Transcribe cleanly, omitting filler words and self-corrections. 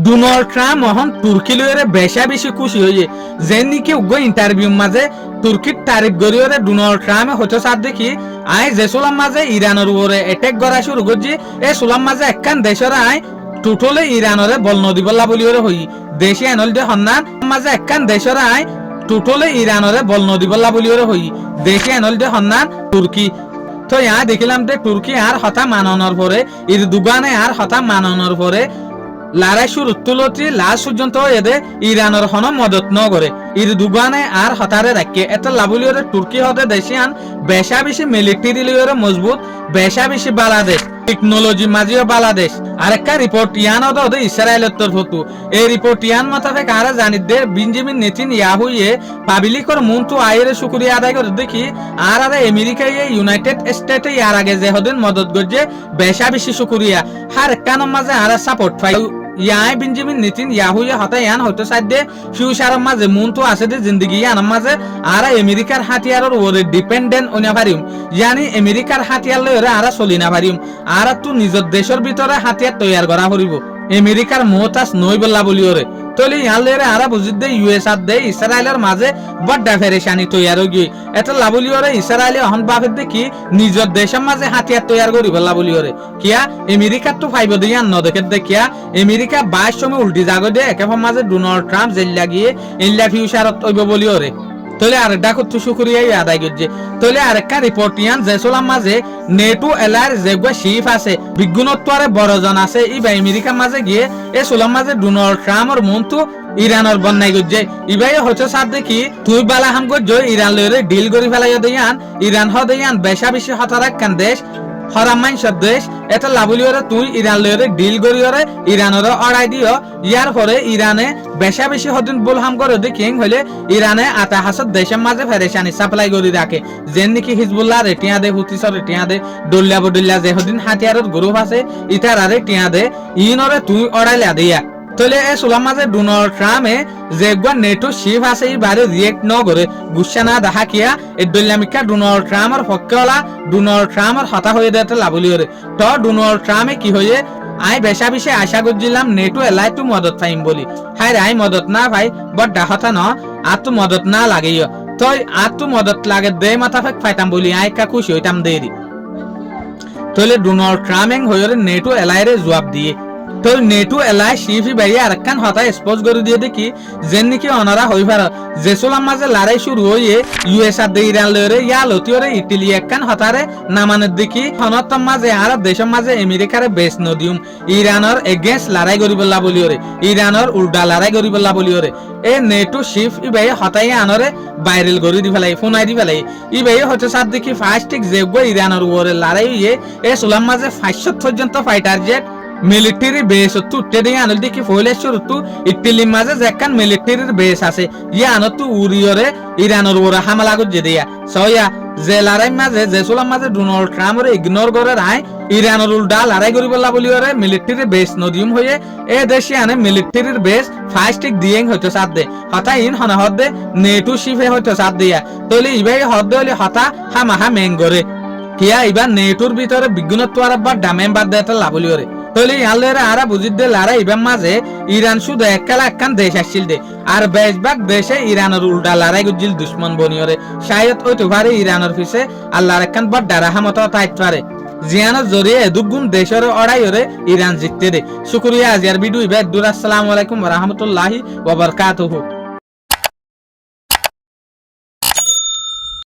Donald Trump এখন তুর্কি লইরে বেশা বেশি খুশি হয়ে যেন নাকি উগ্র ইন্টারভিউ মাঝে তুর্কির তারিফ গরিয়রে ডোনাল্ড ট্রাম্পে হতে সাথ দেখি আই যে সোলাম মাঝে ইরানের উপরে অ্যাটাক করা শুরু করছি এ সোলাম মাঝে একখান দেশের আই টোটলে ইরানরে বল নদী বল্লা বলিওরে হই দেশে এনল দে হন্নান মাঝে একখান দেশের আই টোটলে ইরানরে বল নদী বল্লা বলিওরে হই দেশে এনল দে হন্নান তুর্কি তো ইয়া দেখিলাম যে তুর্কি আর হতা মাননের পরে ইর দুগানে আর হতা মাননের পরে লড়াই শুরু তুলতি লাস্ট পর্যন্ত এদে ইরানের হন মদত ন করে ইর দুগানে আর হতারে রাখে এত লাভলিওরে তুর্কি হতে দেশিয়ান বেশা বেশি মিলিটারি লিওরে মজবুত বেশা বেশি বাংলাদেশ টেকনোলজি মাঝিও বাংলাদেশ আরেকটা রিপোর্ট ইয়ান হতে ইসরায়েলের তরফতু এই রিপোর্ট ইয়ান মোতাবেক আর জানিদে বেঞ্জামিন নেতানিয়াহু পাবলিকর মনটু আয়ের শুকরিয়া আদায় করে দেখি আর আমেরিকায় ইউনাইটেড স্টেটে ইয়ার আগে যে হদিন মদত করছে বেশা বেশি শুকরিয়া হার একখানোর মাঝে আর সাপোর্ট পাই ইয়াই বেঞ্জামিন নেতানিয়াহু হতা ইয়ান হয়তো সাধ্যে ফিউচারের মাঝে মনটু আছে যে জিন্দগি ইয়ানের মাঝে আর আমেরিকার হাতিয়ারের ওরে ডিপেন্ডেন্ট ওনা পারিম ইয়ানি আমেরিকার হাতিয়ার লইরে আর চলি না পারিম আর তো নিজের দেশের ভিতরে হাতিয়ার তৈয়ার করা করিব আমেরিকার মোহতাজ নই বল্লা বলিওরে তলি ইয়ালেরে আরা বুঝিত দে ইউএস আর দে ইসরায়েলের মাঝে বড় ফেরেশানি তৈয়ার হই এটা লাবলিওরে ইসরায়েলে অহন বাফের দেখি নিজের দেশের মাঝে হাতিয়ার তৈয়ার করি বল্লা বলিওরে কিয়া আমেরিকার তো ফাইব দিয়ে ন দেখে দেখিয়া আমেরিকা 22 সময় উল্টি জাগো দে একেবারে মাঝে ডোনাল্ড ট্রাম্প জেল লাগিয়ে ইল্লা ফিউচারত হইব বলিওরে তলে আরেকটা কত শুকরিয়া আদায় করছে তলে আরেকটা রিপোর্ট ইয়ান জেসুলাম মাঝে নেটো এলার যেগুলো শিফ আছে বিজ্ঞানত্বরে বড়জন আছে ই বা আমেরিকার মাঝে গিয়ে এ সুলাম মাঝে ডোনাল্ড ট্রাম্পর মনটু ইরানের বন্যাই করছে ইবাই হচ্ছে সাথ দেখি তুই বালা হাম করছো ইরান লইরে ডিল করি ফেলাই দিয়ান ইরান হদিয়ান বেশা বেশি হতারাক কান দেশ হরামাইন দেশ এটা লাভলিওরে তুই ইরান লইরে ডিল করিওরে ইরানের অড়াই দিও ইয়ার পরে ইরানে বেশা বেশি হদিন বলহাম করে দেখিং হইলে ইরানে আতা হাসত দেশের মাঝে ফেরেশানি সাপ্লাই করি রাখে যেন নাকি হিজবুল্লাহ রেটিয়া দে হুতিসর রেটিয়া দে দলিয়া বদলিয়া যে হদিন হাতিয়ারের গ্রুপ আছে ইতারারে টিয়া দে ইনরে তুই অড়াইলা দিয়া তলে এ সুলাম মাঝে ডোনাল্ড ট্রাম্পে যে নেটো শিফ আছে এই বারে রিয়েক্ট ন করে গুসা না দেখা কিয়া এ দলিয়ামিকা ডোনাল্ড ট্রাম্পের পক্ষলা ডোনাল্ড ট্রাম্পের হতা হয়ে দেতে লাভলিওরে তো ডোনাল্ড ট্রাম্পে কি হয়ে আই বেশা বেশি আশা করছিলাম নেটো এলাই তু মদত পাইম বলি হাই আই মদত না ভাই বড় হতা ন আর তু মদত না লাগেইও তই আর তু মদত লাগে দে মাথা ফেক ফাইতাম বলি আই কা খুশি হইতাম দেরি তলে ডোনাল্ড ট্রাম্প হয়ে নেটো এলাইরে জবাব দিয়ে তো নেটো এলাই শিফি বাইরে আরেকখান হতা স্পোজ করে দিয়ে দেখি যেন নাকি অনারা হই পার জেসুলাম মাঝে লড়াই শুরু হয়ে ইউএস আর দে ইরান লইরে ইয়া লতিওরে ইটালি একখান হতারে নামানের দেখি হনতম মাঝে আর দেশের মাঝে আমেরিকারে বেস নদিউম ইরানের এগেন্স্ট লড়াই করি বললা বলিওরে ইরানের উল্টা লড়াই করি বললা বলিওরে এ নেটো শিফ ইবাই হতাই আনরে ভাইরাল করে দি ফেলাই ফোনাই দি ফেলাই ইবাই হচ্ছে সাত দেখি ফাস্টিক যেগো ইরানের উপরে লড়াই হয়ে এ সুলাম মাঝে 500 পর্যন্ত ফাইটার জেট মিলিটারি বেস তো টেডিং আনল দেখি ফইলে শুরু তো ইতালি মাঝে যেখান মিলিটারির বেস আছে ইয়া আনো তো উরিয়রে ইরানের উপরে হামলা করছে দিয়া সয়া যে লড়াই মাঝে জেসুলাম মাঝে ডোনাল্ড ট্রাম্পরে ইগনোর করে রাই ইরানের উল্টা লড়াই করি বললা বলিওরে মিলিটারি বেস নদিউম হয়ে এ দেশে আনে মিলিটারির বেস ফাস্টিক দিয়েং হইতো সাথ দে হতা ইন হনা হদ দে নেটো শিফে হইতো সাথ দিয়া তলি ইবাই হদ দলি হতা হামাহা মেঙ্গরে কিয়া ইবা নেটোর ভিতরে বিজ্ঞানত্ব আর বা ডামেম বাদ দেতে লাভলিওরে তলি ইয়ালেরা আরা বুঝিত দে লড়াই ইবাম মাঝে ইরান শুধু একলা একখান দেশ আসছিল দে আর বেশভাগ দেশে ইরানের উল্টা লড়াই গুজিল দুশ্মন বনিয়রে শায়দ হইতে পারে ইরানের পিছে আল্লাহর একখান বড় রাহমত তাইত পারে জিয়ানের জরিয়ে দুগুণ দেশের অড়াইরে ইরান জিততে দে শুকরিয়া আজিয়ার ভিডিও ইবা আসসালামু আলাইকুম ওয়া রাহমাতুল্লাহি ওয়া বারাকাতুহু।